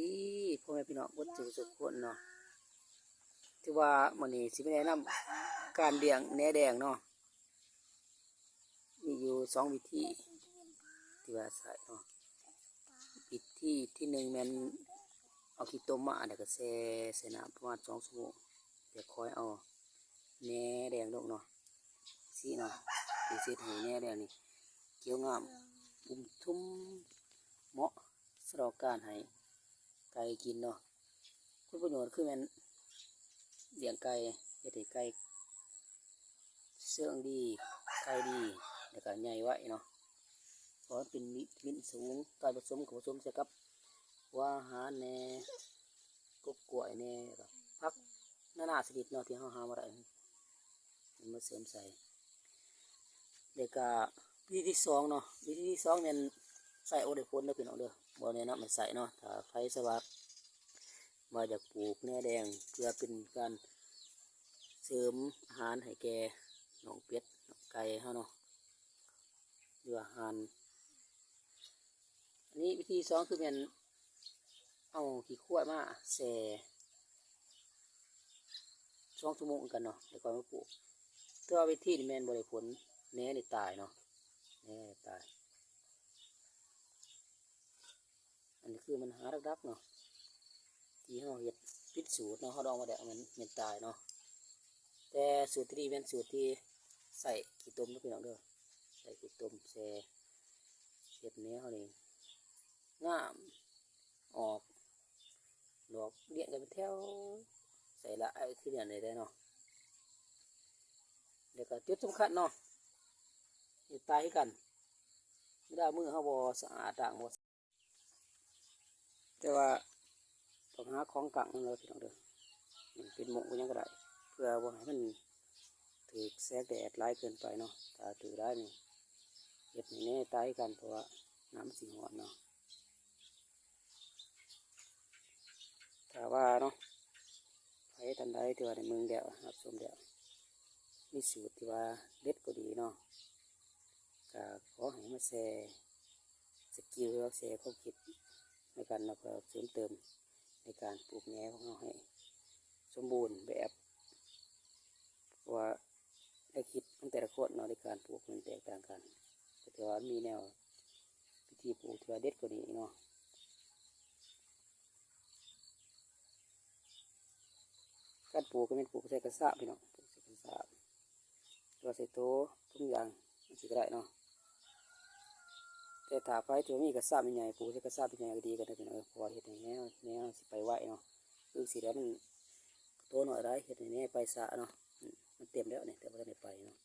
ดีพ่อแม่พี่น้องบ่ทุกคนเนาะที่ว่ามื้อนี้สิไปแนะนำการเลี้ยงแหนแดงเนาะมีอยู่2วิธีที่ว่าใส่เนาะวิธีที่1แม่นเอาขี้ต้มมาแล้วก็แช่ใส่น้ำประมาณ2ชั่วโมงเดี๋ยวค่อยเอาแหนแดงลงเนาะสิเนาะสิเฮ็ดให้แหนแดงนี่เขียวงามอุ้มทุ่มเหมาะสำหรับการให้ไก่กินเนาะคุณประโยชน์คือแม่นเลี้ยงไก่เฮ็ดให้ไก่เชื่องดีไก่ดีแล้วก็ใหญ่ไว้เนาะเพราะเป็นวิตามินสูงการผสมใส่กับหัวอาหารแหน่กบกล้วยแหน่แล้วก็ผักนานาชนิดเนาะที่เฮาหามาได้มาเสริมใส่แล้วก็วิธีที่2เนาะวิธีที่2แม่นใส่โอเดโฟนเด้อพี่น้องเด้อบ่แนะนำให้ใส่เนาะถ้าใครสมัครมาจากปลูกแหนแดงเพื่อเป็นการเสริมอาหารให้แก่น้องเป็ดน้องไก่เฮาเนาะหรืออาหารอันนี้วิธี2คือแม่นเอาขี้ข้วยมาแช่2ชั่วโมงกันเนาะแล้วก็มาปลูกแต่ว่าวิธีนี้แม่นบ่ได้ผลแหนนี่ตายเนาะแหนตายอันนี้คือมันหารักๆเนาะที่เฮาเฮ็ดผิดสูตรเนาะเฮาลองมาได้มันตายเนาะแต่สูตรที่ดีเป็นสูตรที่ใส่ขี้ต้มนะพี่น้องเด้อใส่ขี้ต้มแช่เฮ็ดแหนเฮานี่งามออกดอกเลี้ยงกันเป็นแถวใส่ละไอ้คืออย่างไรได้เนาะเดี๋ยวก็จุดสำคัญเนาะอย่าตายกันไม่ได้มือเขาบ่สะอาดต่างบ่แต่ว่าต้องหาของกังนั่นเลยพี่น้องเด้อเป็นหมกยังก็ได้เพื่อว่าให้มันถือแสงแดดร้ายเกินไปเนาะถ้าถือได้นี่เห็ดนี่ตายกันเพราะว่าน้ำสีหอนเนาะถ้าว่าเนาะใครทันใดที่ว่าในเมืองเดียวรับชมเดียวมีสูตรที่ว่าเด็ดก็ดีเนาะก็ขอให้มาแชร์สกิลเราแชร์ความคิดในการเราเสริมเติมในการปลูกแหนของเราให้สมบูรณ์แบบว่าได้คิดตั้งแต่ละคนเนาะในการปลูกมันแตกต่างกันแต่ว่ามีแนววิธีปลูกที่ว่าเด็ดก็ดีเนาะการปลูกก็เป็นปลูกใส่กระสอบพี่น้องปลูกใส่กระสอบตัวใส่โต๊ะทุกอย่างมันสิก็ได้เนาะแต่ถ้าไปตัวมีกระสอบใหญ่ปลูกใส่กระสอบใหญ่ก็ดีกันนะพี่น้องเพราะว่าเห็ดอย่างเงี้ยสิไปไหวเนาะคือสิแล้วมันโตหน่อยได้เห็ดอย่างเงี้ยไปสะเนาะมันเต็มแล้วเนี่ยแต่ว่าไม่ได้ไปเนาะ